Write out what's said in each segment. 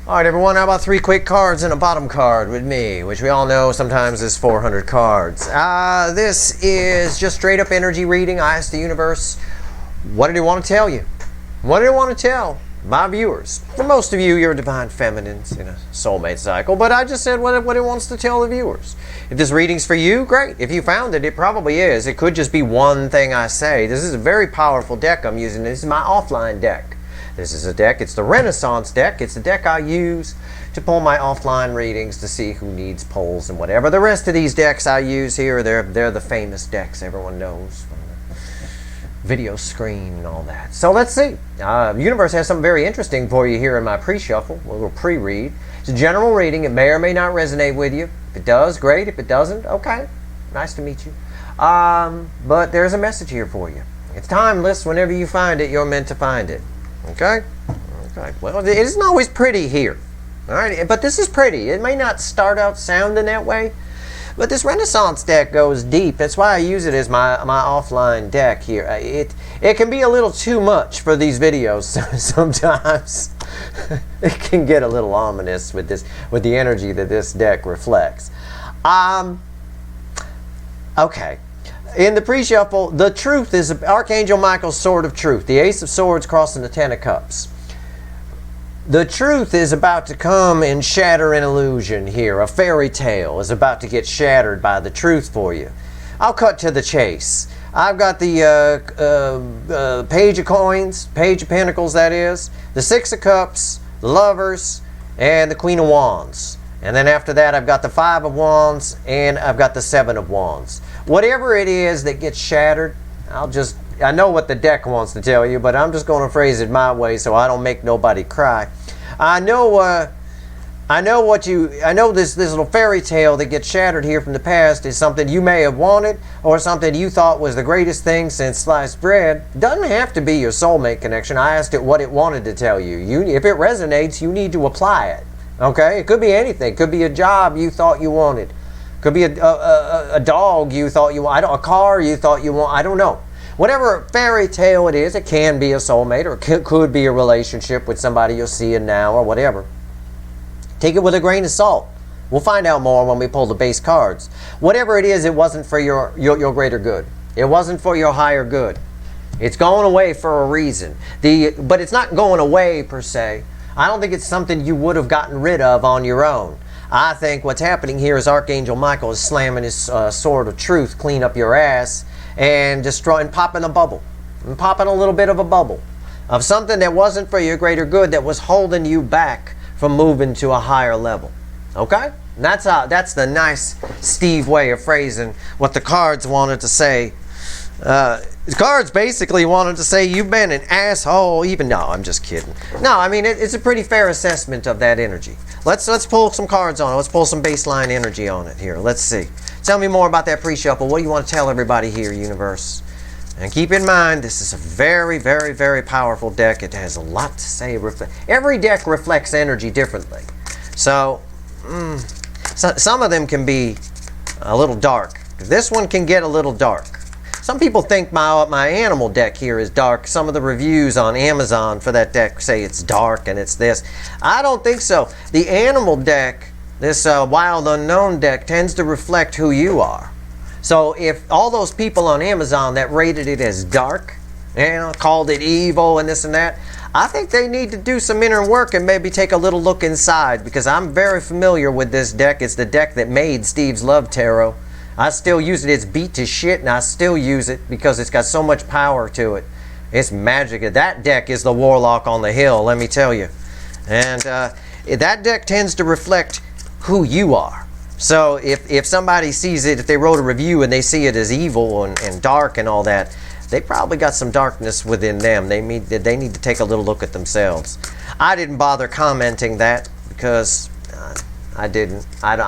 All right, everyone, how about 3 quick cards and a bottom card with me, which we all know sometimes is 400 cards. This is just straight up energy reading. I asked the universe, what did it want to tell you? What did it want to tell my viewers? For most of you, you're divine feminines in a soulmate cycle, but I just said what it wants to tell the viewers. If this reading's for you, great. If you found it, it probably is. It could just be one thing I say. This is a very powerful deck I'm using. This is my offline deck. This is a deck, it's the Renaissance deck. It's the deck I use to pull my offline readings to see who needs pulls and whatever. The rest of these decks I use here, they're the famous decks everyone knows from the video screen and all that. So let's see. The universe has something very interesting for you here in my pre-shuffle, a little pre-read. It's a general reading. It may or may not resonate with you. If it does, great. If it doesn't, okay. Nice to meet you. But there's a message here for you. It's timeless. Whenever you find it, you're meant to find it. Okay? Okay. Well, it isn't always pretty here. All right? But this is pretty. It may not start out sounding that way, but this Renaissance deck goes deep. That's why I use it as my offline deck here. It can be a little too much for these videos sometimes. It can get a little ominous with the energy that this deck reflects. Okay. In the pre-shuffle, the truth is Archangel Michael's sword of truth. The Ace of Swords crossing the Ten of Cups. The truth is about to come and shatter an illusion here. A fairy tale is about to get shattered by the truth for you. I'll cut to the chase. I've got the Page of Coins, Page of Pentacles that is, the Six of Cups, the Lovers, and the Queen of Wands. And then after that, I've got the Five of Wands, and I've got the Seven of Wands. Whatever it is that gets shattered, I know what the deck wants to tell you, but I'm just going to phrase it my way so I don't make nobody cry. I know this little fairy tale that gets shattered here from the past is something you may have wanted or something you thought was the greatest thing since sliced bread. It doesn't have to be your soulmate connection. I asked it what it wanted to tell you. If it resonates, you need to apply it. Okay? It could be anything. It could be a job you thought you wanted. Could be a dog you thought you want, a car you thought you want, I don't know. Whatever fairy tale it is, it can be a soulmate or it could be a relationship with somebody you'll see in now or whatever. Take it with a grain of salt. We'll find out more when we pull the base cards. Whatever it is, it wasn't for your greater good. It wasn't for your higher good. It's going away for a reason. But it's not going away per se. I don't think it's something you would have gotten rid of on your own. I think what's happening here is Archangel Michael is slamming his sword of truth clean up your ass and popping a bubble. And popping a little bit of a bubble of something that wasn't for your greater good that was holding you back from moving to a higher level. Okay? And that's the nice Steve way of phrasing what the cards wanted to say. The cards basically wanted to say you've been an asshole. No, I'm just kidding. No, I mean it's a pretty fair assessment of that energy. Let's pull some cards on it. Let's pull some baseline energy on it here. Let's see. Tell me more about that pre-shuffle. What do you want to tell everybody here, universe? And keep in mind, this is a very, very, very powerful deck. It has a lot to say. Every deck reflects energy differently. So some of them can be a little dark. This one can get a little dark. Some people think my animal deck here is dark. Some of the reviews on Amazon for that deck say it's dark and it's this. I don't think so. The animal deck, this Wild Unknown deck, tends to reflect who you are. So if all those people on Amazon that rated it as dark, called it evil and this and that, I think they need to do some inner work and maybe take a little look inside, because I'm very familiar with this deck. It's the deck that made Steve's Love Tarot. I still use it. It's beat to shit, and I still use it because it's got so much power to it. It's magic. That deck is the warlock on the hill, let me tell you. And that deck tends to reflect who you are. So if somebody sees it, if they wrote a review and they see it as evil and dark and all that, they probably got some darkness within them. They need to take a little look at themselves. I didn't bother commenting that because I'm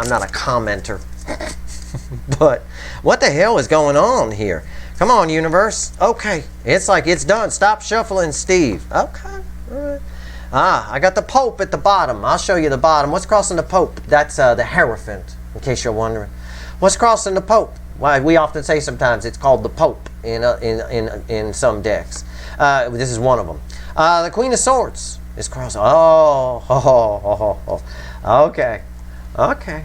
not a commenter. But what the hell is going on here? Come on, universe. Okay, it's like it's done. Stop shuffling, Steve. Okay, all right. I got the Pope at the bottom. I'll show you the bottom. What's crossing the Pope? That's the Hierophant, in case you're wondering. What's crossing the Pope? Why, we often say sometimes it's called the Pope in some decks. This is one of them. The Queen of Swords is crossing. Okay. Okay.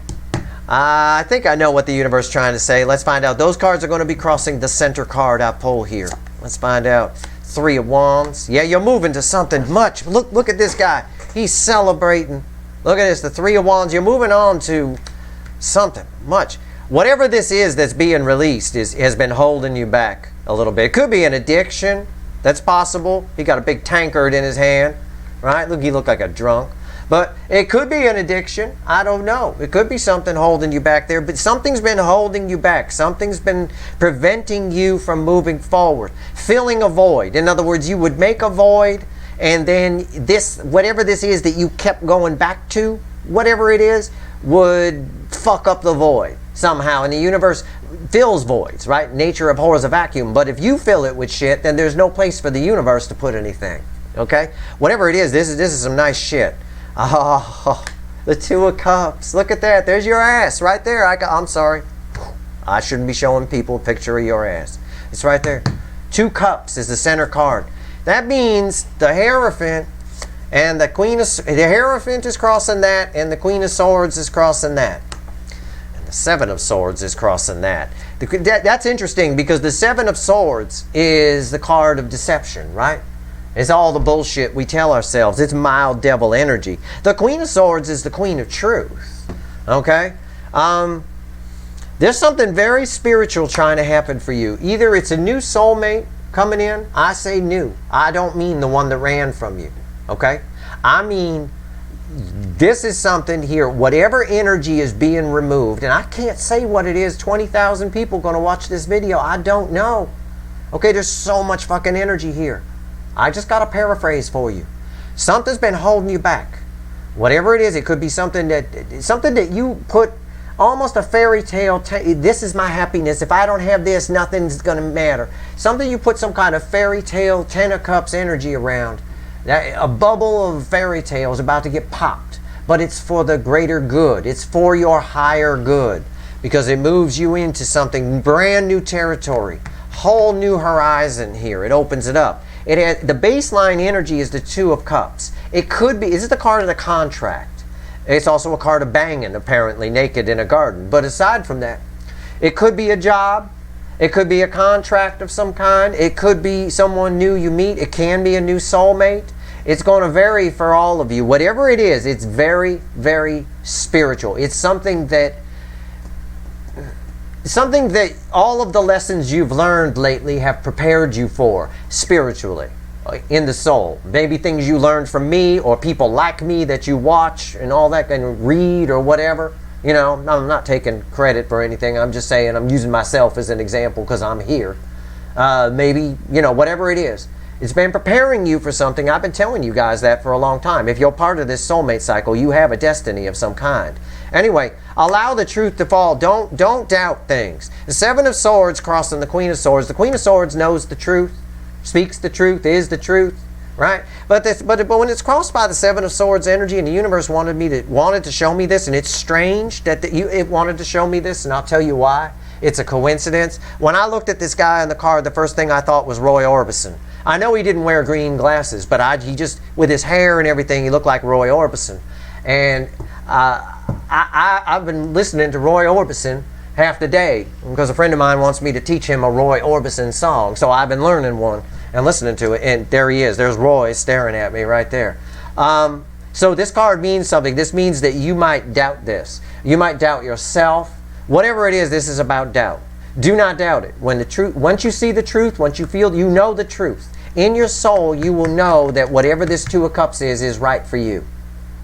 I think I know what the universe is trying to say. Let's find out. Those cards are going to be crossing the center card I pull here. Let's find out. Three of Wands. Yeah, you're moving to something much. Look at this guy. He's celebrating. Look at this. The Three of Wands. You're moving on to something much. Whatever this is that's being released has been holding you back a little bit. It could be an addiction. That's possible. He got a big tankard in his hand. Right? Look, he looked like a drunk. But it could be an addiction. I don't know. It could be something holding you back there. But something's been holding you back. Something's been preventing you from moving forward. Filling a void. In other words, you would make a void, and then this, whatever this is that you kept going back to, whatever it is, would fuck up the void somehow. And the universe fills voids, right? Nature abhors a vacuum. But if you fill it with shit, then there's no place for the universe to put anything. Okay? Whatever it is, this is some nice shit. Oh, the Two of Cups. Look at that. There's your ass right there. I'm sorry. I shouldn't be showing people a picture of your ass. It's right there. Two Cups is the center card. That means the Hierophant and the Hierophant is crossing that, and the Queen of Swords is crossing that. And the Seven of Swords is crossing that. That's interesting because the Seven of Swords is the card of deception, right? It's all the bullshit we tell ourselves. It's mild devil energy. The Queen of Swords is the Queen of Truth. Okay? There's something very spiritual trying to happen for you. Either it's a new soulmate coming in. I say new. I don't mean the one that ran from you. Okay? I mean, this is something here. Whatever energy is being removed, and I can't say what it is. 20,000 people going to watch this video. I don't know. Okay? There's so much fucking energy here. I just got a paraphrase for you. Something's been holding you back. Whatever it is, it could be something that you put almost a fairy tale. This is my happiness. If I don't have this, nothing's going to matter. Something you put some kind of fairy tale, Ten of Cups energy around. A bubble of fairy tale is about to get popped. But it's for the greater good. It's for your higher good. Because it moves you into something brand new territory. Whole new horizon here. It opens it up. It has, the baseline energy is the Two of Cups. It could be, is it the card of the contract? It's also a card of banging, apparently, naked in a garden. But aside from that, it could be a job. It could be a contract of some kind. It could be someone new you meet. It can be a new soulmate. It's going to vary for all of you. Whatever it is, it's very, very spiritual. It's something that all of the lessons you've learned lately have prepared you for spiritually, in the soul. Maybe things you learned from me or people like me that you watch and all that and read or whatever. You know, I'm not taking credit for anything. I'm just saying I'm using myself as an example because I'm here. Maybe, you know, whatever it is. It's been preparing you for something. I've been telling you guys that for a long time. If you're part of this soulmate cycle, you have a destiny of some kind. Anyway, allow the truth to fall. Don't doubt things. The Seven of Swords crossing the Queen of Swords. The Queen of Swords knows the truth, speaks the truth, is the truth, right? But when it's crossed by the Seven of Swords energy, and the universe wanted to show me this, and it's strange that it wanted to show me this, and I'll tell you why. It's a coincidence. When I looked at this guy on the card, the first thing I thought was Roy Orbison. I know he didn't wear green glasses, but he just, with his hair and everything, he looked like Roy Orbison. And I've been listening to Roy Orbison half the day because a friend of mine wants me to teach him a Roy Orbison song. So I've been learning one and listening to it. And there he is. There's Roy staring at me right there. So this card means something. This means that you might doubt this. You might doubt yourself. Whatever it is, this is about doubt. Do not doubt it. Once you see the truth, once you feel, you know the truth. In your soul, you will know that whatever this Two of Cups is right for you.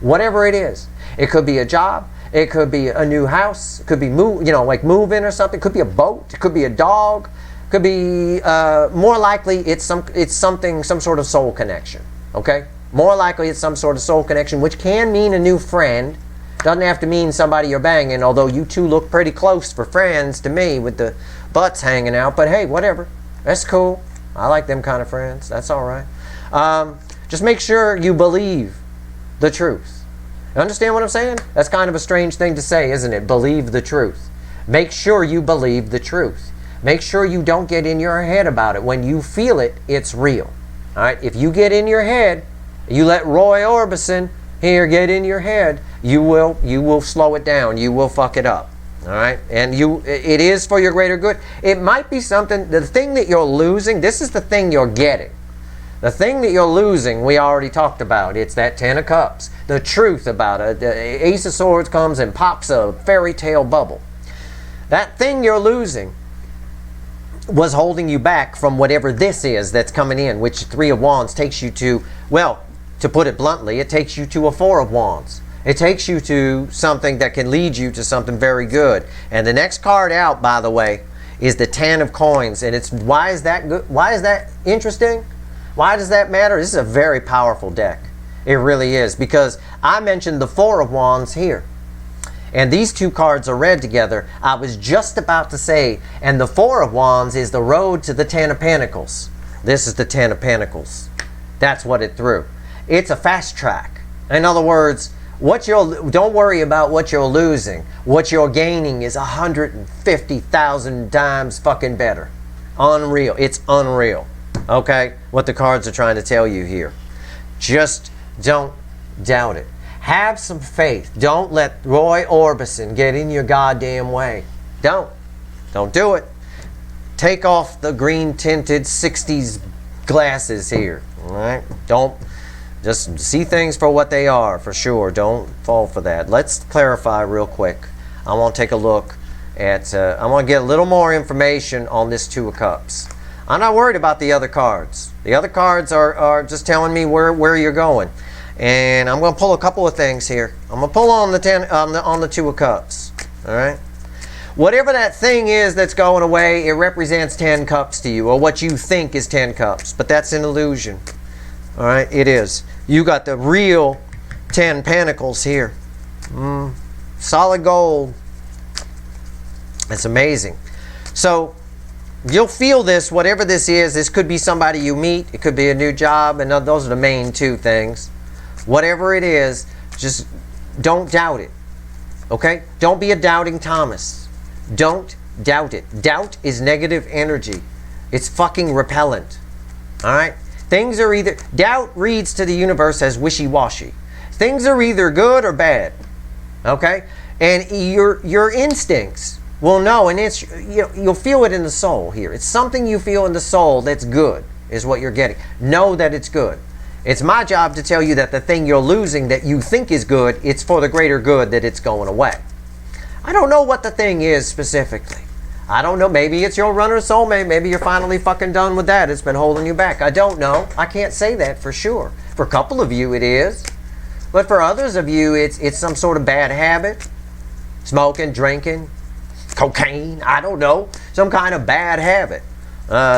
Whatever it is. It could be a job. It could be a new house. It could be like moving or something. It could be a boat. It could be a dog. It could be more likely it's some sort of soul connection. Okay? More likely it's some sort of soul connection, which can mean a new friend. Doesn't have to mean somebody you're banging, although you two look pretty close for friends to me with the butts hanging out. But hey, whatever. That's cool. I like them kind of friends. That's all right. Just make sure you believe the truth. You understand what I'm saying? That's kind of a strange thing to say, isn't it? Believe the truth. Make sure you believe the truth. Make sure you don't get in your head about it. When you feel it, it's real. All right? If you get in your head, you let Roy Orbison here get in your head, you will slow it down. You will fuck it up. All right? And it is for your greater good. It might be something, the thing that you're losing, this is the thing you're getting. The thing that you're losing, we already talked about. It's that Ten of Cups. The truth about it. The Ace of Swords comes and pops a fairy tale bubble. That thing you're losing was holding you back from whatever this is that's coming in, which Three of Wands takes you to, well, to put it bluntly, it takes you to a Four of Wands. It takes you to something that can lead you to something very good. And the next card out, by the way, is the Ten of Coins. And it's, why is that good? Why is that interesting? Why does that matter? This is a very powerful deck. It really is, because I mentioned the Four of Wands here. And these two cards are read together. I was just about to say, and the Four of Wands is the road to the Ten of Pentacles. This is the Ten of Pentacles. That's what it threw. It's a fast track. In other words, don't worry about what you're losing. What you're gaining is 150,000 times fucking better. Unreal. It's unreal. Okay? What the cards are trying to tell you here. Just don't doubt it. Have some faith. Don't let Roy Orbison get in your goddamn way. Don't do it. Take off the green tinted 60s glasses here. All right? Don't, just see things for what they are, for sure. Don't fall for that. Let's clarify real quick. I want to take a look at, I want to get a little more information on this Two of Cups. I'm not worried about the other cards. The other cards are just telling me where you're going. And I'm going to pull a couple of things here. I'm going to pull on the Two of Cups. All right? Whatever that thing is that's going away, it represents 10 cups to you, or what you think is 10 cups. But that's an illusion. All right? It is. You got the real 10 Pentacles here. Solid gold. It's amazing. So you'll feel this, whatever this is. This could be somebody you meet. It could be a new job. And those are the main two things. Whatever it is, just don't doubt it. Okay? Don't be a doubting Thomas. Don't doubt it. Doubt is negative energy. It's fucking repellent. Alright? Things are either... Doubt reads to the universe as wishy-washy. Things are either good or bad. Okay? And your instincts will know, and it's, you'll feel it in the soul here. It's something you feel in the soul that's good, is what you're getting. Know that it's good. It's my job to tell you that the thing you're losing that you think is good, it's for the greater good that it's going away. I don't know what the thing is specifically. I don't know. Maybe it's your runner soulmate. Maybe you're finally fucking done with that. It's been holding you back. I don't know. I can't say that for sure. For a couple of you it is. But for others of you, it's some sort of bad habit. Smoking, drinking, cocaine. I don't know. Some kind of bad habit.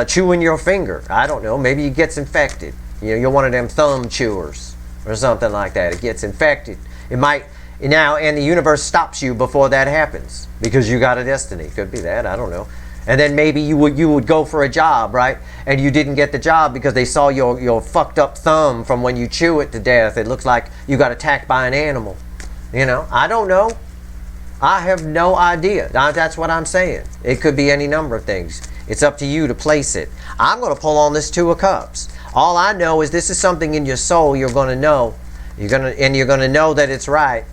Chewing your finger. I don't know. Maybe it gets infected. You're one of them thumb chewers or something like that. It gets infected. It might now, and the universe stops you before that happens because you got a destiny. Could be that. I don't know. And then maybe you would go for a job, right? And you didn't get the job because they saw your fucked up thumb from when you chew it to death. It looks like you got attacked by an animal. I don't know. I have no idea. That's what I'm saying. It could be any number of things. It's up to you to place it. I'm going to pull on this Two of Cups. All I know is this is something in your soul you're going to know. You're going to know that it's right.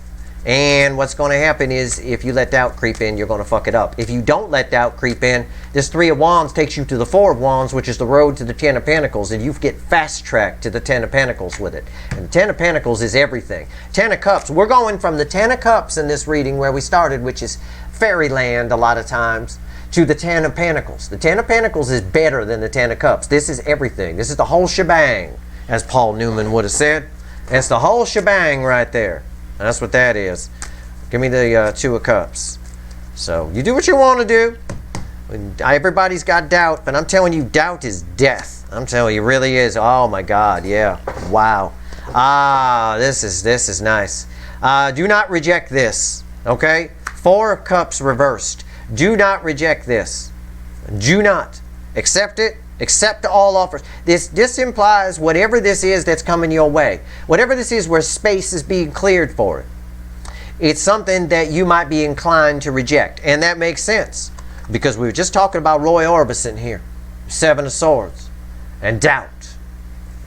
And what's going to happen is if you let doubt creep in, you're going to fuck it up. If you don't let doubt creep in, this Three of Wands takes you to the Four of Wands, which is the road to the Ten of Pentacles, and you get fast-tracked to the Ten of Pentacles with it. And the Ten of Pentacles is everything. Ten of Cups. We're going from the Ten of Cups in this reading where we started, which is fairyland a lot of times, to the Ten of Pentacles. The Ten of Pentacles is better than the Ten of Cups. This is everything. This is the whole shebang, as Paul Newman would have said. It's the whole shebang right there. That's what that is. Give me the Two of Cups. So, you do what you want to do. Everybody's got doubt, but I'm telling you, doubt is death. I'm telling you, it really is. Oh my God, yeah. Wow. This is nice. Do not reject this. Okay? Four of Cups reversed. Do not reject this. Do not. Accept it. Accept all offers. This implies whatever this is that's coming your way. Whatever this is where space is being cleared for it. It's something that you might be inclined to reject. And that makes sense. Because we were just talking about Roy Orbison here. Seven of Swords. And doubt.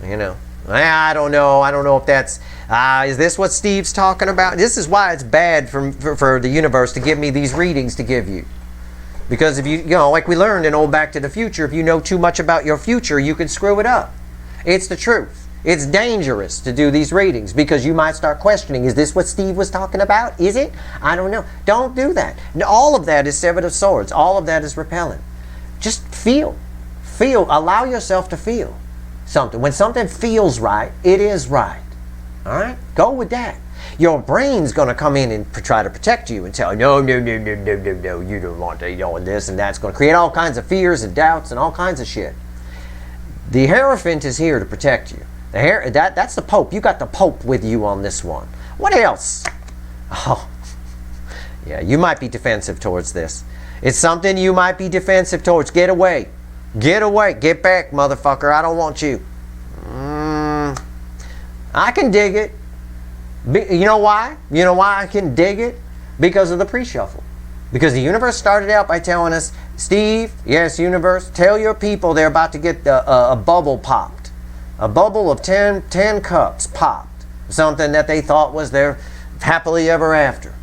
I don't know. I don't know if that's... Is this what Steve's talking about? This is why it's bad for the universe to give me these readings to give you. Because if you know, like we learned in Old Back to the Future, if you know too much about your future, you can screw it up. It's the truth. It's dangerous to do these readings because you might start questioning, is this what Steve was talking about? Is it? I don't know. Don't do that. All of that is Seven of Swords. All of that is repellent. Just feel. Feel. Allow yourself to feel something. When something feels right, it is right. All right? Go with that. Your brain's going to come in and try to protect you and tell you, no, you don't want to, and this and that's going to create all kinds of fears and doubts and all kinds of shit. The Hierophant is here to protect you. That's the Pope. You got the Pope with you on this one. What else? Oh, yeah, you might be defensive towards this. It's something you might be defensive towards. Get away. Get away. Get back, motherfucker. I don't want you. I can dig it. You know why? You know why I can dig it? Because of the pre-shuffle. Because the universe started out by telling us, Steve, yes, universe, tell your people they're about to get a bubble popped. A bubble of 10 cups popped. Something that they thought was their happily ever after.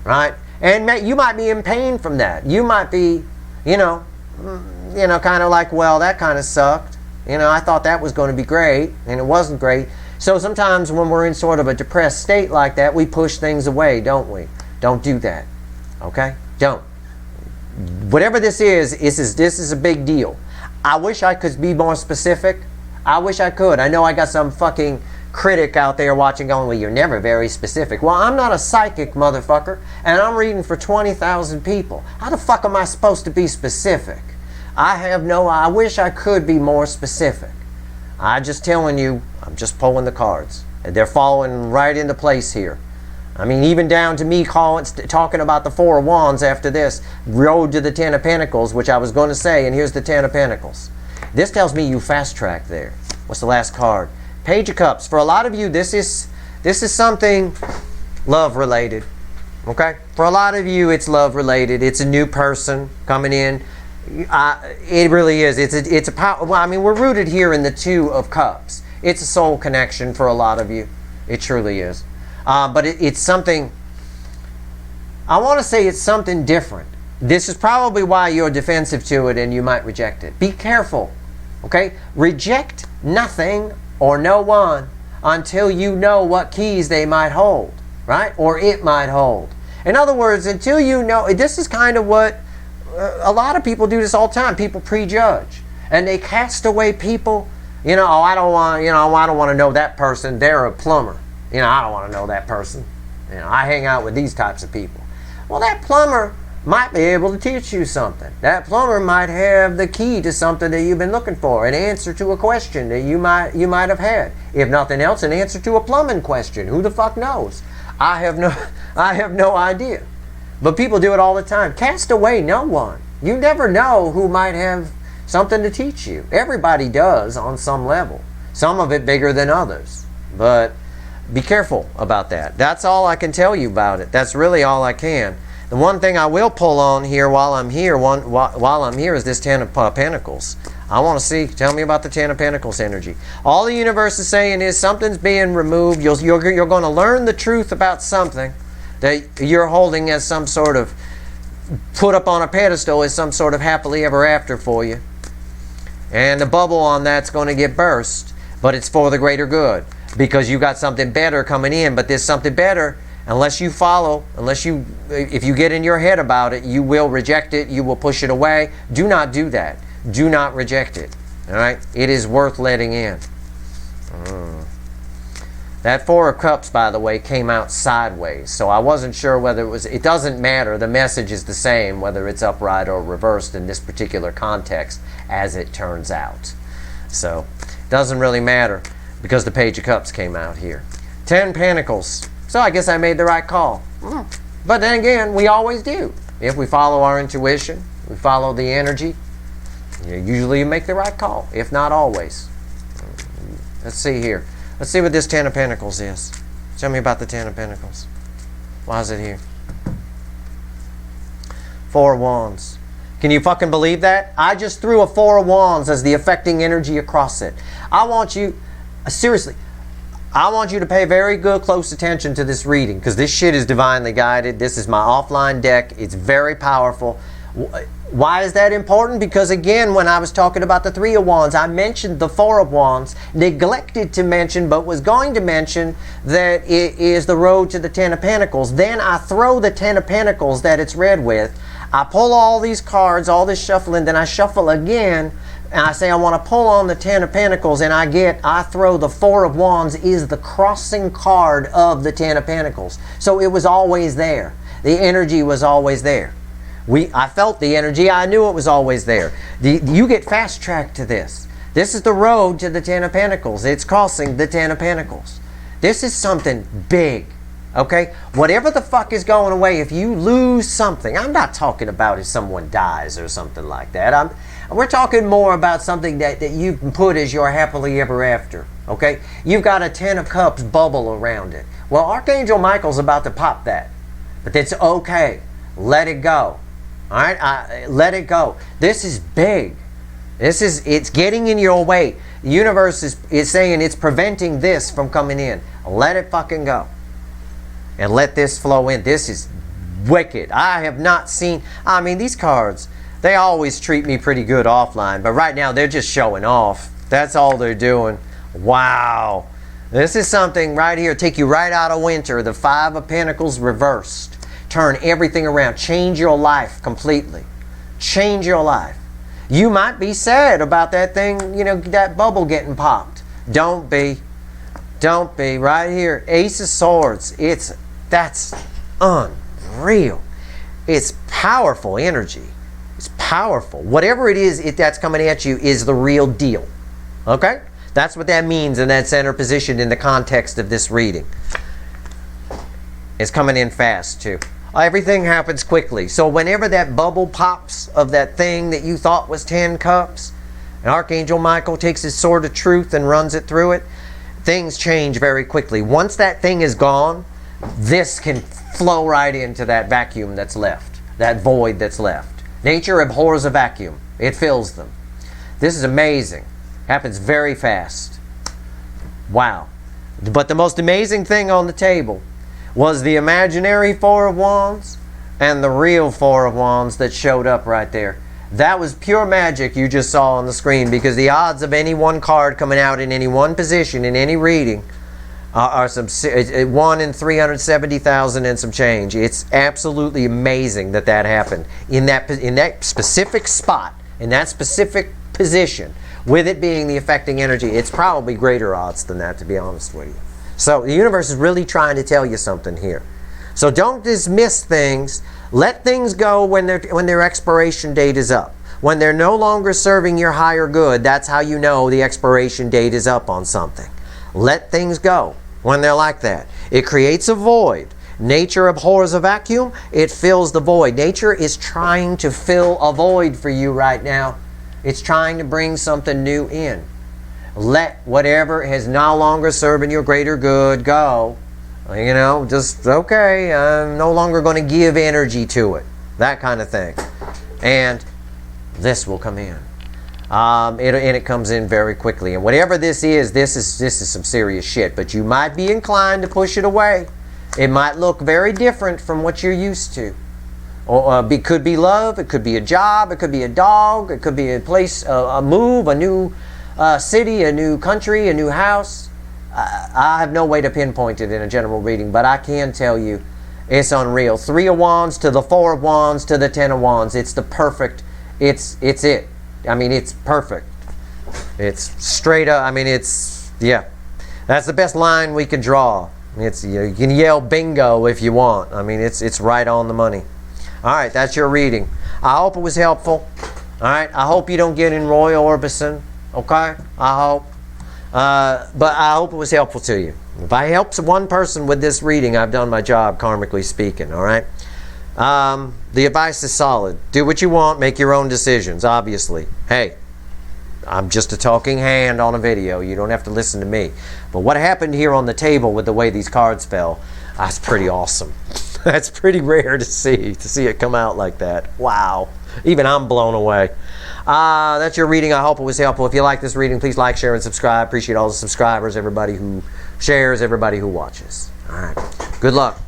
Right? And you might be in pain from that. You might be, kind of like, well, that kind of sucked. I thought that was going to be great, and it wasn't great. So sometimes when we're in sort of a depressed state like that, we push things away, don't we? Don't do that. Okay? Don't. Whatever this is a big deal. I wish I could be more specific. I wish I could. I know I got some fucking critic out there watching going, well, you're never very specific. Well, I'm not a psychic, motherfucker, and I'm reading for 20,000 people. How the fuck am I supposed to be specific? I wish I could be more specific. I'm just telling you, I'm just pulling the cards. And they're falling right into place here. I mean, even down to me talking about the Four of Wands after this, road to the Ten of Pentacles, which I was going to say, and here's the Ten of Pentacles. This tells me you fast track there. What's the last card? Page of Cups. For a lot of you, this is something love related. Okay? For a lot of you, it's love related. It's a new person coming in. It really is. It's a power. Well, I mean, we're rooted here in the Two of Cups. It's a soul connection for a lot of you. It truly is. But it's something. I want to say it's something different. This is probably why you're defensive to it and you might reject it. Be careful. Okay? Reject nothing or no one until you know what keys they might hold. Right? Or it might hold. In other words, until you know. This is kind of what a lot of people do this all the time. People prejudge. And they cast away people. I don't want to know that person. They're a plumber. I don't want to know that person. I hang out with these types of people. Well, that plumber might be able to teach you something. That plumber might have the key to something that you've been looking for, an answer to a question that you might have had. If nothing else, an answer to a plumbing question. Who the fuck knows? I have no idea. But people do it all the time. Cast away no one. You never know who might have something to teach you. Everybody does on some level. Some of it bigger than others. But be careful about that. That's all I can tell you about it. That's really all I can. The one thing I will pull on here while I'm here is this Ten of Pentacles. I want to see. Tell me about the Ten of Pentacles energy. All the universe is saying is something's being removed. You're going to learn the truth about something that you're holding as some sort of put up on a pedestal as some sort of happily ever after for you. And the bubble on that's going to get burst, but it's for the greater good because you got something better coming in. But there's something better. If you get in your head about it, you will reject it. You will push it away. Do not do that. Do not reject it. All right? It is worth letting in. That Four of Cups, by the way, came out sideways. So I wasn't sure whether it doesn't matter. The message is the same, whether it's upright or reversed in this particular context, as it turns out. So it doesn't really matter because the Page of Cups came out here. 10 Pentacles. So I guess I made the right call. But then again, we always do. If we follow our intuition, we follow the energy, usually you make the right call, if not always. Let's see here. Let's see what this Ten of Pentacles is. Tell me about the Ten of Pentacles. Why is it here? Four of Wands. Can you fucking believe that? I just threw a Four of Wands as the affecting energy across it. I want you, seriously, I want you to pay very good close attention to this reading, because this shit is divinely guided. This is my offline deck. It's very powerful. Why is that important? Because again, when I was talking about the Three of Wands, I mentioned the Four of Wands, neglected to mention, but was going to mention that it is the road to the Ten of Pentacles. Then I throw the Ten of Pentacles that it's read with. I pull all these cards, all this shuffling, then I shuffle again, and I say I want to pull on the Ten of Pentacles, and I throw the Four of Wands is the crossing card of the Ten of Pentacles. So it was always there. The energy was always there. I felt the energy. I knew it was always there. You get fast tracked to this. This is the road to the Ten of Pentacles. It's crossing the Ten of Pentacles. This is something big. Okay? Whatever the fuck is going away, if you lose something, I'm not talking about if someone dies or something like that. We're talking more about something that you can put as your happily ever after. Okay? You've got a Ten of Cups bubble around it. Well, Archangel Michael's about to pop that. But it's okay. Let it go. All right? Let it go. This is big. It's getting in your way. The universe is saying it's preventing this from coming in. Let it fucking go. And let this flow in. This is wicked. I have not seen, I mean, these cards, they always treat me pretty good offline, but right now they're just showing off. That's all they're doing. Wow. This is something right here, take you right out of winter. The Five of Pentacles reversed. Turn everything around. Change your life completely. Change your life. You might be sad about that thing, you know, that bubble getting popped. Don't be. Don't be. Right here, Ace of Swords. That's unreal. It's powerful energy. It's powerful. Whatever it is that's coming at you is the real deal. Okay? That's what that means in that center position in the context of this reading. It's coming in fast too. Everything happens quickly. So whenever that bubble pops of that thing that you thought was 10 cups, and Archangel Michael takes his sword of truth and runs it through it, things change very quickly. Once that thing is gone, this can flow right into that vacuum that's left, that void that's left. Nature abhors a vacuum. It fills them. This is amazing. Happens very fast. Wow. But the most amazing thing on the table was the imaginary Four of Wands and the real Four of Wands that showed up right there. That was pure magic you just saw on the screen, because the odds of any one card coming out in any one position in any reading are 1 in 370,000 and some change. It's absolutely amazing that happened in that specific spot, in that specific position, with it being the affecting energy. It's probably greater odds than that, to be honest with you. So the universe is really trying to tell you something here. So don't dismiss things. Let things go when their expiration date is up. When they're no longer serving your higher good, that's how you know the expiration date is up on something. Let things go when they're like that. It creates a void. Nature abhors a vacuum. It fills the void. Nature is trying to fill a void for you right now. It's trying to bring something new in. Let whatever is no longer serving your greater good go. You know, just, okay, I'm no longer going to give energy to it. That kind of thing. And this will come in. And it comes in very quickly. And whatever this is some serious shit. But you might be inclined to push it away. It might look very different from what you're used to. Or it could be love. It could be a job. It could be a dog. It could be a place, a move, a new city, a new country, a new house. I have no way to pinpoint it in a general reading, but I can tell you it's unreal. 3 of Wands to the 4 of Wands to the 10 of Wands. It's the perfect, it's it. I mean, it's perfect. It's straight up, I mean, it's, yeah. That's the best line we can draw. It's, you can yell bingo if you want. I mean, it's right on the money. All right, that's your reading. I hope it was helpful. All right, I hope you don't get in Roy Orbison. Okay, I hope. But I hope it was helpful to you. If I helped one person with this reading, I've done my job, karmically speaking, all right? The advice is solid. Do what you want, make your own decisions, obviously. Hey, I'm just a talking hand on a video. You don't have to listen to me. But what happened here on the table with the way these cards fell, that's pretty awesome. That's pretty rare to see it come out like that. Wow. Even I'm blown away. That's your reading. I hope it was helpful. If you like this reading, please like, share, and subscribe. Appreciate all the subscribers, everybody who shares, everybody who watches. All right. Good luck.